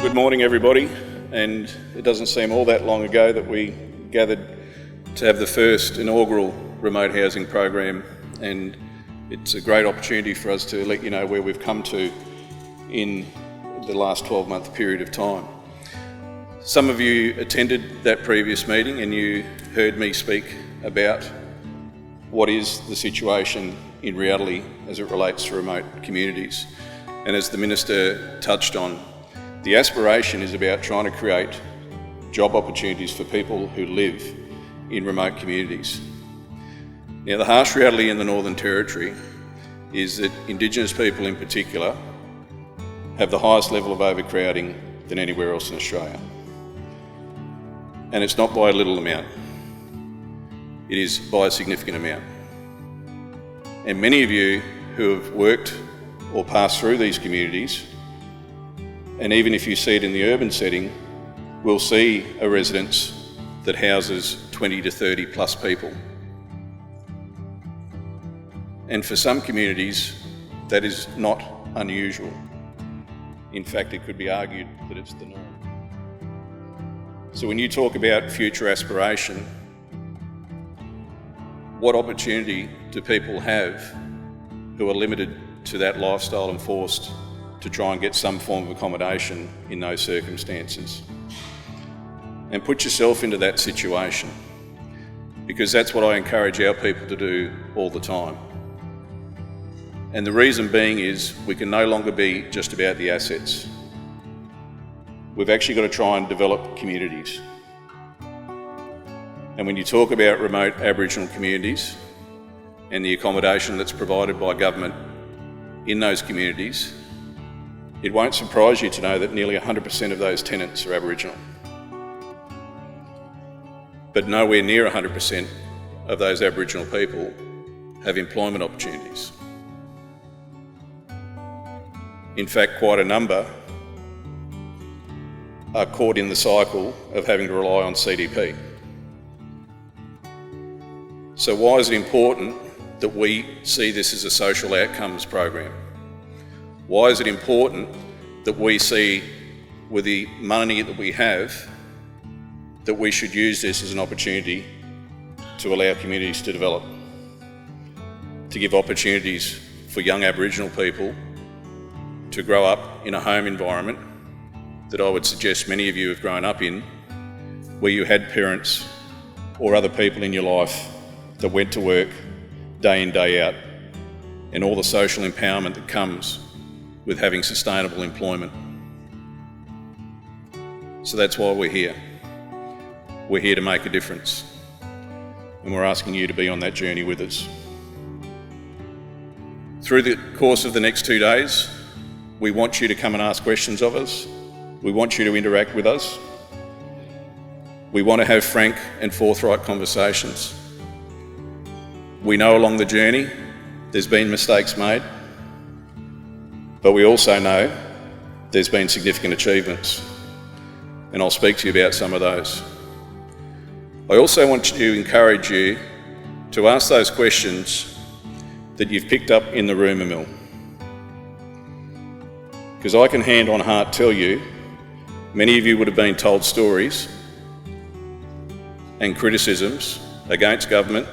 Good morning, everybody, and it doesn't seem all that long ago that we gathered to have the first inaugural remote housing program, and it's a great opportunity for us to let you know where we've come to in the last 12-month period of time. Some of you attended that previous meeting and you heard me speak about what is the situation in reality as it relates to remote communities. And as the Minister touched on, the aspiration is about trying to create job opportunities for people who live in remote communities. Now, the harsh reality in the Northern Territory is that Indigenous people in particular have the highest level of overcrowding than anywhere else in Australia. And it's not by a little amount, it is by a significant amount. And many of you who have worked or passed through these communities, and even if you see it in the urban setting, will see a residence that houses 20 to 30 plus people. And for some communities, that is not unusual. In fact, it could be argued that it's the norm. So when you talk about future aspiration, what opportunity do people have who are limited to that lifestyle and forced to try and get some form of accommodation in those circumstances? And put yourself into that situation, because that's what I encourage our people to do all the time. And the reason being is we can no longer be just about the assets. We've actually got to try and develop communities. And when you talk about remote Aboriginal communities and the accommodation that's provided by government in those communities, it won't surprise you to know that nearly 100% of those tenants are Aboriginal. But nowhere near 100% of those Aboriginal people have employment opportunities. In fact, quite a number are caught in the cycle of having to rely on CDP. So why is it important that we see this as a social outcomes program? Why is it important that we see, with the money that we have, that we should use this as an opportunity to allow communities to develop, to give opportunities for young Aboriginal people to grow up in a home environment that I would suggest many of you have grown up in, where you had parents or other people in your life that went to work day in, day out, and all the social empowerment that comes with having sustainable employment. So that's why we're here. We're here to make a difference, and we're asking you to be on that journey with us. Through the course of the next 2 days, we want you to come and ask questions of us. We want you to interact with us. We want to have frank and forthright conversations. We know along the journey there's been mistakes made, but we also know there's been significant achievements, and I'll speak to you about some of those. I also want to encourage you to ask those questions that you've picked up in the rumour mill, because I can hand on heart tell you, many of you would have been told stories and criticisms against government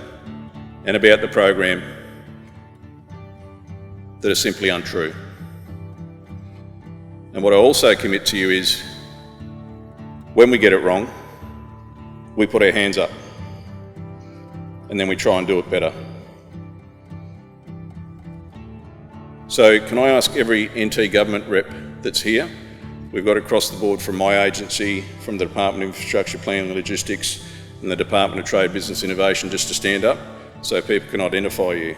and about the program that are simply untrue. And what I also commit to you is, when we get it wrong, we put our hands up and then we try and do it better. So can I ask every NT government rep that's here, we've got across the board from my agency, from the Department of Infrastructure Planning and Logistics and the Department of Trade, Business Innovation, just to stand up so people can identify you.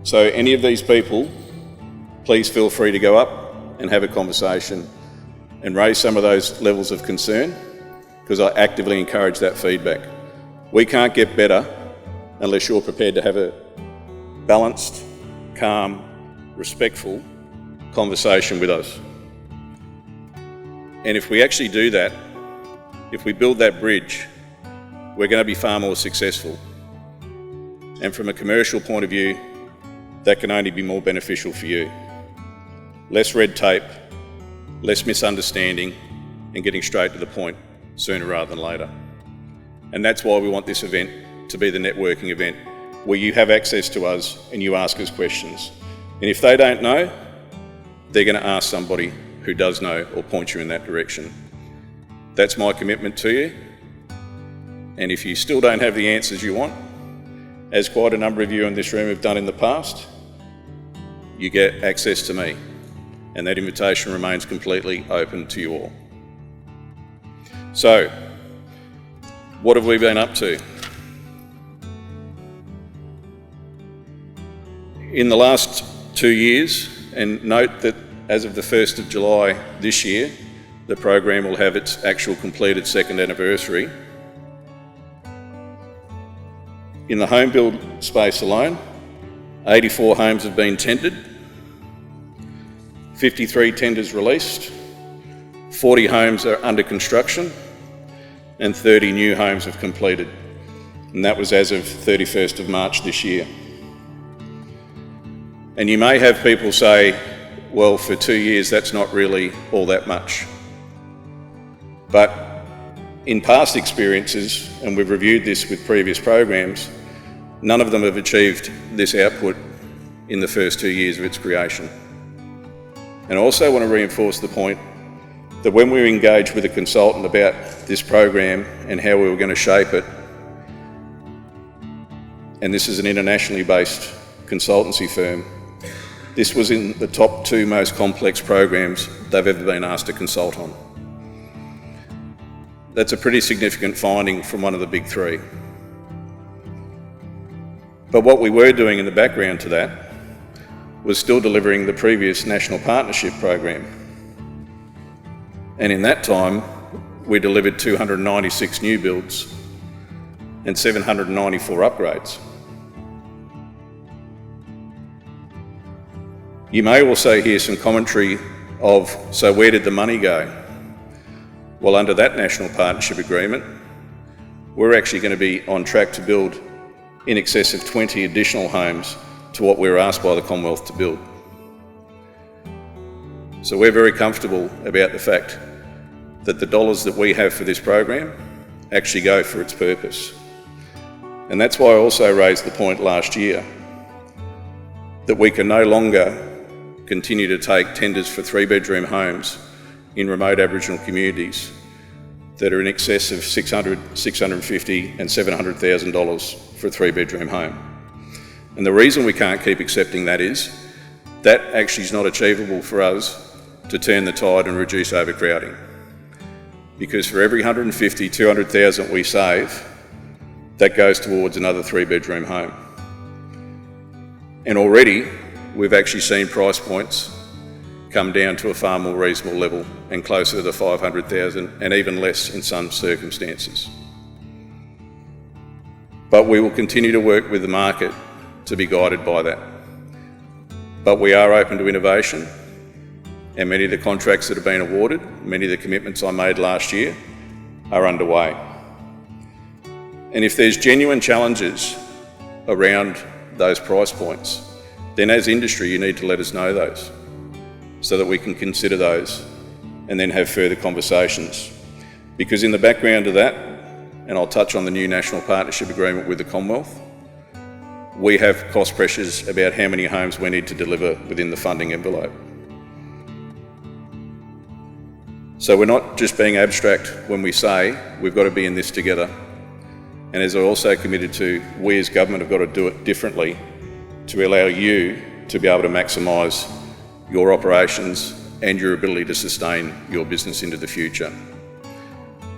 So any of these people, please feel free to go up and have a conversation and raise some of those levels of concern, because I actively encourage that feedback. We can't get better unless you're prepared to have a balanced, calm, respectful conversation with us. And if we actually do that, if we build that bridge, we're going to be far more successful. And from a commercial point of view, that can only be more beneficial for you. Less red tape, less misunderstanding, and getting straight to the point sooner rather than later. And that's why we want this event to be the networking event, where you have access to us and you ask us questions. And if they don't know, they're going to ask somebody who does know or point you in that direction. That's my commitment to you. And if you still don't have the answers you want, as quite a number of you in this room have done in the past, you get access to me. And that invitation remains completely open to you all. So, what have we been up to? In the last 2 years, and note that as of the 1st of July this year, the program will have its actual completed second anniversary. In the home build space alone, 84 homes have been tendered, 53 tenders released, 40 homes are under construction, and 30 new homes have completed. And that was as of 31st of March this year. And you may have people say, well, for 2 years, that's not really all that much. But in past experiences, and we've reviewed this with previous programs, none of them have achieved this output in the first 2 years of its creation. And I also want to reinforce the point that when we engaged with a consultant about this program and how we were going to shape it, and this is an internationally based consultancy firm, this was in the top 2 most complex programs they've ever been asked to consult on. That's a pretty significant finding from one of the big 3. But what we were doing in the background to that was still delivering the previous National Partnership Program. And in that time, we delivered 296 new builds and 794 upgrades. You may also hear some commentary of, so where did the money go? Well, under that National Partnership Agreement, we're actually going to be on track to build in excess of 20 additional homes to what we were asked by the Commonwealth to build. So we're very comfortable about the fact that the dollars that we have for this program actually go for its purpose. And that's why I also raised the point last year that we can no longer continue to take tenders for 3-bedroom homes in remote Aboriginal communities that are in excess of $600,000, $650,000 and $700,000 for a 3-bedroom home. And the reason we can't keep accepting that is that actually is not achievable for us to turn the tide and reduce overcrowding. Because for every $150,000, $200,000 we save, that goes towards another 3-bedroom home. And already we've actually seen price points come down to a far more reasonable level and closer to the $500,000 and even less in some circumstances. But we will continue to work with the market to be guided by that. But we are open to innovation, and many of the contracts that have been awarded, many of the commitments I made last year are underway. And if there's genuine challenges around those price points, then as industry you need to let us know those so that we can consider those and then have further conversations. Because in the background of that, and I'll touch on the new National Partnership Agreement with the Commonwealth, we have cost pressures about how many homes we need to deliver within the funding envelope. So we're not just being abstract when we say we've got to be in this together. And as I also committed to, we as government have got to do it differently to allow you to be able to maximise your operations and your ability to sustain your business into the future.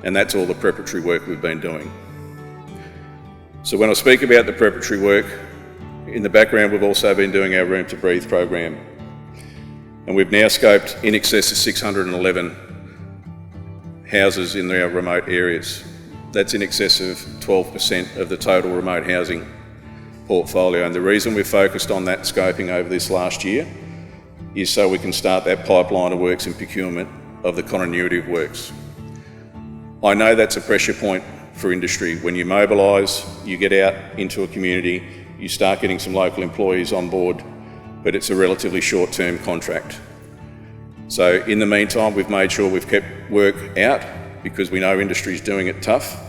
And that's all the preparatory work we've been doing. So when I speak about the preparatory work, in the background we've also been doing our Room to Breathe program. And we've now scoped in excess of 611 houses in our remote areas. That's in excess of 12% of the total remote housing portfolio. And the reason we've focused on that scoping over this last year is so we can start that pipeline of works and procurement of the continuity of works. I know that's a pressure point for industry. When you mobilise, you get out into a community, you start getting some local employees on board, but it's a relatively short-term contract. So in the meantime, we've made sure we've kept work out because we know industry's doing it tough.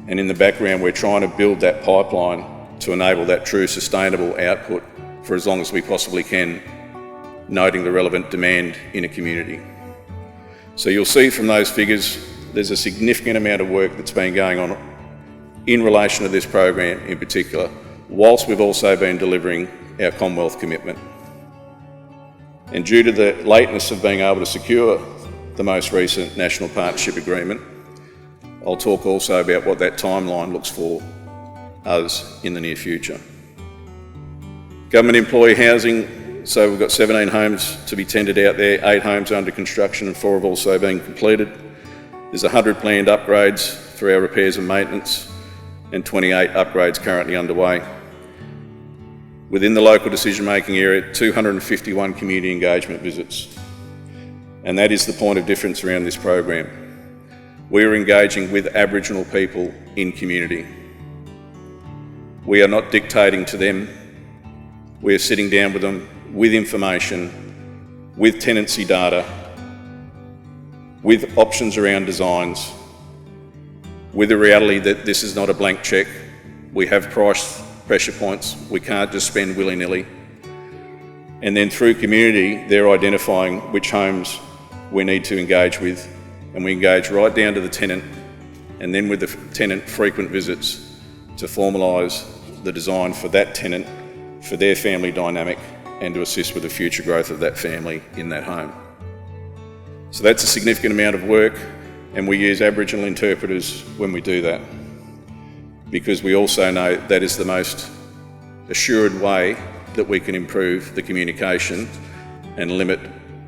And in the background, we're trying to build that pipeline to enable that true sustainable output for as long as we possibly can, noting the relevant demand in a community. So you'll see from those figures, there's a significant amount of work that's been going on in relation to this program in particular, whilst we've also been delivering our Commonwealth commitment. And due to the lateness of being able to secure the most recent National Partnership Agreement, I'll talk also about what that timeline looks for us in the near future. Government employee housing, so we've got 17 homes to be tendered out there, 8 homes under construction and 4 have also been completed. There's 100 planned upgrades through our repairs and maintenance and 28 upgrades currently underway. Within the local decision-making area, 251 community engagement visits. And that is the point of difference around this program. We're engaging with Aboriginal people in community. We are not dictating to them. We are sitting down with them with information, with tenancy data, with options around designs, with the reality that this is not a blank cheque. We have price pressure points. We can't just spend willy-nilly. And then through community, they're identifying which homes we need to engage with, and we engage right down to the tenant, and then with the tenant frequent visits to formalise the design for that tenant, for their family dynamic, and to assist with the future growth of that family in that home. So that's a significant amount of work, and we use Aboriginal interpreters when we do that, because we also know that is the most assured way that we can improve the communication and limit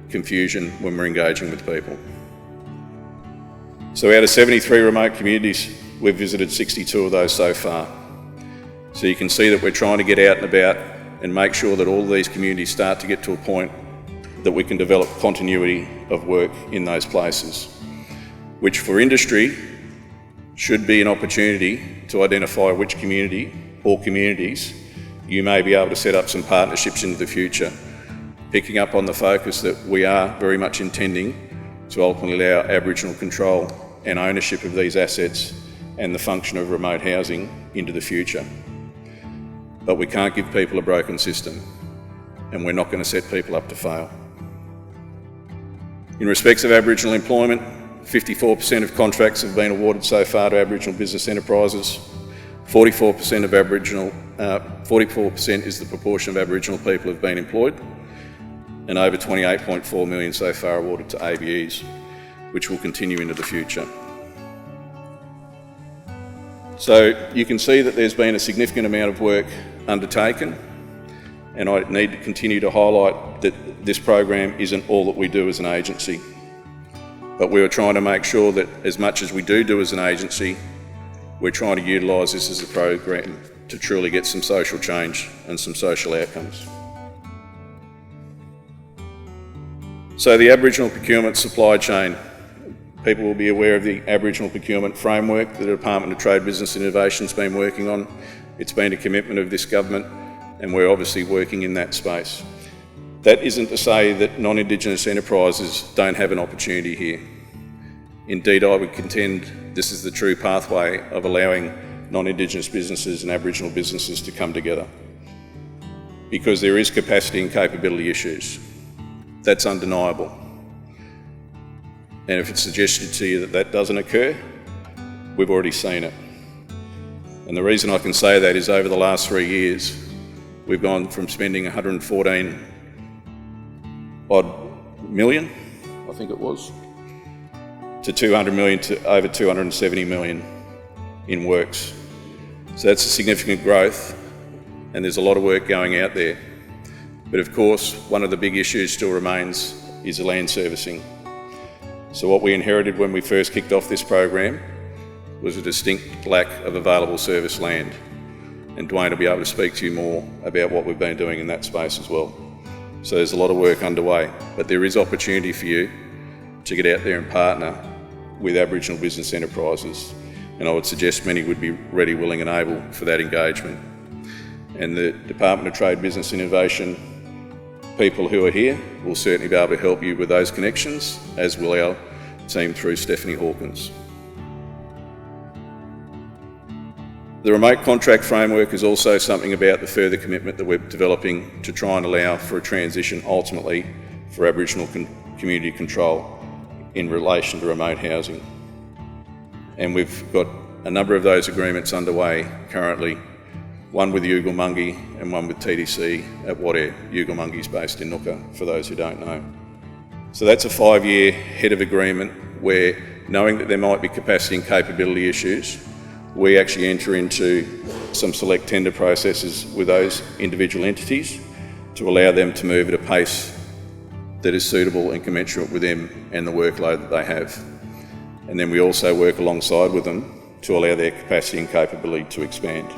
confusion when we're engaging with people. So out of 73 remote communities, we've visited 62 of those so far. So you can see that we're trying to get out and about and make sure that all of these communities start to get to a point that we can develop continuity of work in those places, which for industry should be an opportunity to identify which community or communities you may be able to set up some partnerships into the future, picking up on the focus that we are very much intending to ultimately allow Aboriginal control and ownership of these assets and the function of remote housing into the future. But we can't give people a broken system, and we're not going to set people up to fail. In respects of Aboriginal employment, 54% of contracts have been awarded so far to Aboriginal business enterprises. 44% of Aboriginal, 44% is the proportion of Aboriginal people who have been employed, and over 28.4 million so far awarded to ABEs, which will continue into the future. So you can see that there's been a significant amount of work undertaken, and I need to continue to highlight that this program isn't all that we do as an agency. But we are trying to make sure that as much as we do as an agency, we're trying to utilise this as a program to truly get some social change and some social outcomes. So the Aboriginal procurement supply chain. People will be aware of the Aboriginal procurement framework that the Department of Trade, Business and Innovation has been working on. It's been a commitment of this government, and we're obviously working in that space. That isn't to say that non-Indigenous enterprises don't have an opportunity here. Indeed, I would contend this is the true pathway of allowing non-Indigenous businesses and Aboriginal businesses to come together, because there is capacity and capability issues. That's undeniable. And if it's suggested to you that that doesn't occur, we've already seen it. And the reason I can say that is over the last 3 years, we've gone from spending 114 odd million, I think it was, to 200 million to over 270 million in works. So that's a significant growth, and there's a lot of work going out there. But of course, one of the big issues still remains is the land servicing. So what we inherited when we first kicked off this program was a distinct lack of available service land. And Dwayne will be able to speak to you more about what we've been doing in that space as well. So there's a lot of work underway, but there is opportunity for you to get out there and partner with Aboriginal business enterprises. And I would suggest many would be ready, willing and able for that engagement. And the Department of Trade, Business and Innovation people who are here will certainly be able to help you with those connections, as will our team through Stephanie Hawkins. The remote contract framework is also something about the further commitment that we're developing to try and allow for a transition ultimately for Aboriginal community control in relation to remote housing. And we've got a number of those agreements underway currently, one with Yugalmungi and one with TDC at Wadair. Yugalmungi is based in Nooka, for those who don't know. So that's a 5-year head of agreement where, knowing that there might be capacity and capability issues, we actually enter into some select tender processes with those individual entities to allow them to move at a pace that is suitable and commensurate with them and the workload that they have. And then we also work alongside with them to allow their capacity and capability to expand.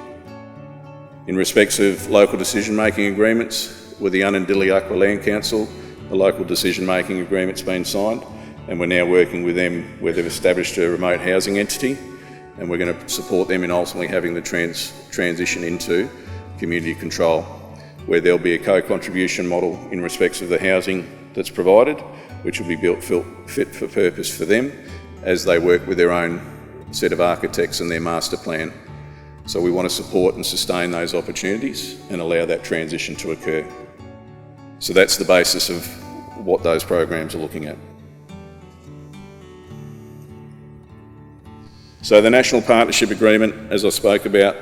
In respects of local decision-making agreements with the Unandilyakwa Land Council, the local decision-making agreement's been signed, and we're now working with them where they've established a remote housing entity, and we're going to support them in ultimately having the transition into community control, where there'll be a co-contribution model in respects of the housing that's provided, which will be built fit for purpose for them as they work with their own set of architects and their master plan. So we want to support and sustain those opportunities and allow that transition to occur. So that's the basis of what those programs are looking at. So the National Partnership Agreement, as I spoke about,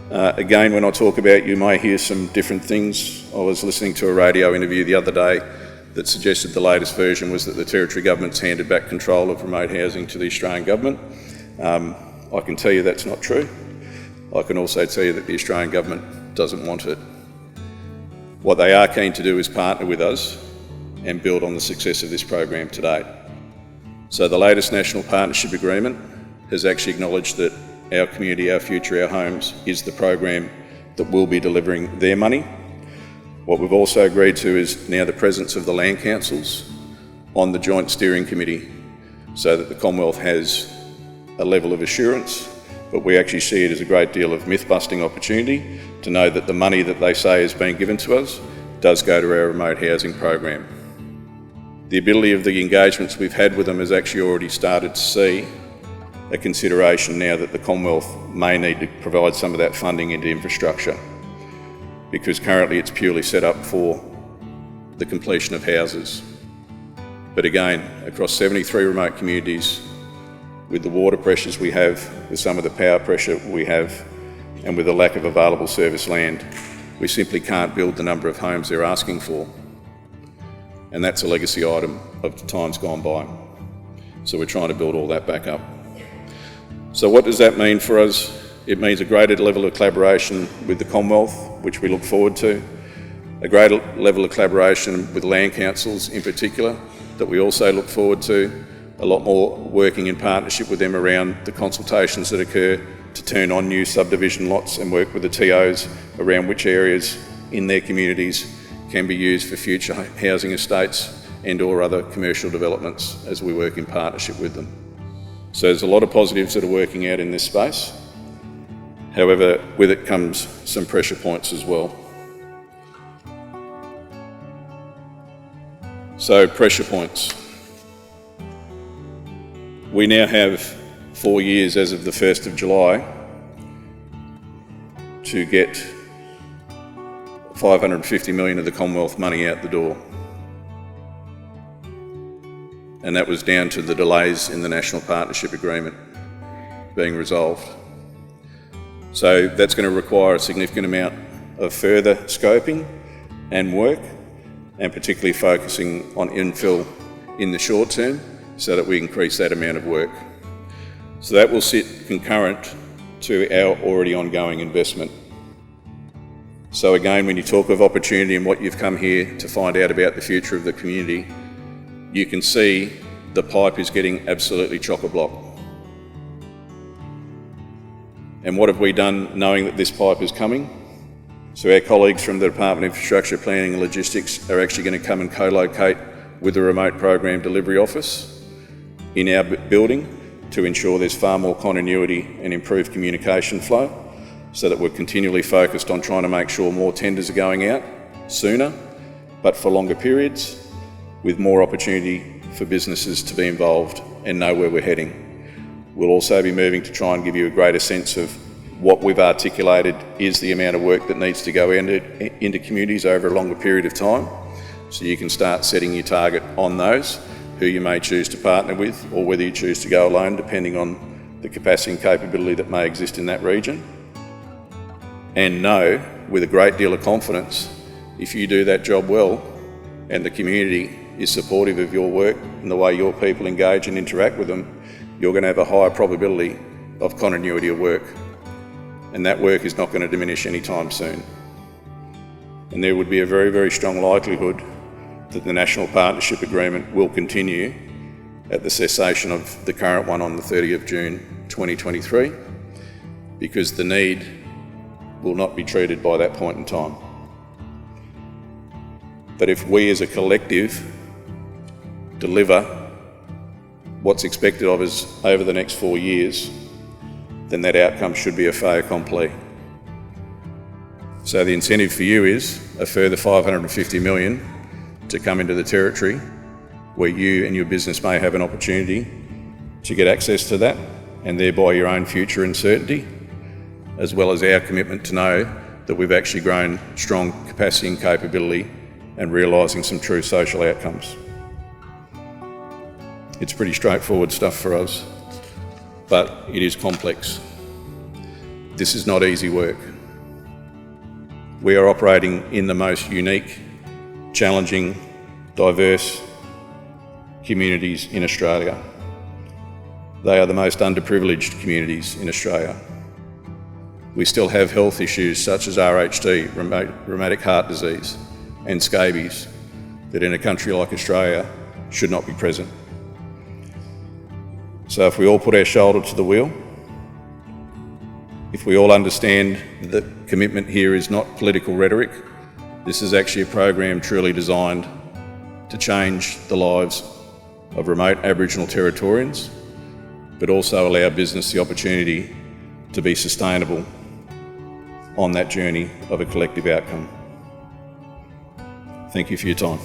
again, when I talk about, you may hear some different things. I was listening to a radio interview the other day that suggested the latest version was that the Territory Government's handed back control of remote housing to the Australian Government. I can tell you that's not true. I can also tell you that the Australian Government doesn't want it. What they are keen to do is partner with us and build on the success of this program to date. So the latest National Partnership Agreement has actually acknowledged that Our Community, Our Future, Our Homes is the program that will be delivering their money. What we've also agreed to is now the presence of the land councils on the Joint Steering Committee, so that the Commonwealth has a level of assurance, but we actually see it as a great deal of myth-busting opportunity to know that the money that they say is being given to us does go to our remote housing program. The ability of the engagements we've had with them has actually already started to see a consideration now that the Commonwealth may need to provide some of that funding into infrastructure, because currently it's purely set up for the completion of houses. But again, across 73 remote communities, with the water pressures we have, with some of the power pressure we have, and with the lack of available service land, we simply can't build the number of homes they're asking for. And that's a legacy item of the times gone by. So we're trying to build all that back up. So what does that mean for us? It means a greater level of collaboration with the Commonwealth, which we look forward to, a greater level of collaboration with land councils in particular, that we also look forward to, a lot more working in partnership with them around the consultations that occur to turn on new subdivision lots and work with the TOs around which areas in their communities can be used for future housing estates and or other commercial developments as we work in partnership with them. So there's a lot of positives that are working out in this space. However, with it comes some pressure points as well. So pressure points. We now have 4 years as of the 1st of July to get 550 million of the Commonwealth money out the door. And that was down to the delays in the National Partnership Agreement being resolved. So that's going to require a significant amount of further scoping and work, and particularly focusing on infill in the short term so that we increase that amount of work. So that will sit concurrent to our already ongoing investment. So again, when you talk of opportunity and what you've come here to find out about the future of the community, you can see the pipe is getting absolutely chock-a-block. And what have we done knowing that this pipe is coming? So our colleagues from the Department of Infrastructure, Planning and Logistics are actually going to come and co-locate with the Remote Program Delivery Office in our building to ensure there's far more continuity and improved communication flow, so that we're continually focused on trying to make sure more tenders are going out sooner but for longer periods, with more opportunity for businesses to be involved and know where we're heading. We'll also be moving to try and give you a greater sense of what we've articulated is the amount of work that needs to go into communities over a longer period of time, so you can start setting your target on those, who you may choose to partner with, or whether you choose to go alone, depending on the capacity and capability that may exist in that region. And know, with a great deal of confidence, if you do that job well and the community is supportive of your work and the way your people engage and interact with them, you're going to have a higher probability of continuity of work. And that work is not going to diminish anytime soon. And there would be a very, very strong likelihood that the National Partnership Agreement will continue at the cessation of the current one on the 30th of June 2023, because the need will not be treated by that point in time. But if we as a collective deliver what's expected of us over the next 4 years, then that outcome should be a fait accompli. So the incentive for you is a further $550 million to come into the territory, where you and your business may have an opportunity to get access to that, and thereby your own future and certainty, as well as our commitment to know that we've actually grown strong capacity and capability and realising some true social outcomes. It's pretty straightforward stuff for us, but it is complex. This is not easy work. We are operating in the most unique, challenging, diverse communities in Australia. They are the most underprivileged communities in Australia. We still have health issues such as RHD, rheumatic heart disease, and scabies that in a country like Australia should not be present. So if we all put our shoulder to the wheel, if we all understand that commitment here is not political rhetoric, this is actually a program truly designed to change the lives of remote Aboriginal Territorians, but also allow business the opportunity to be sustainable on that journey of a collective outcome. Thank you for your time.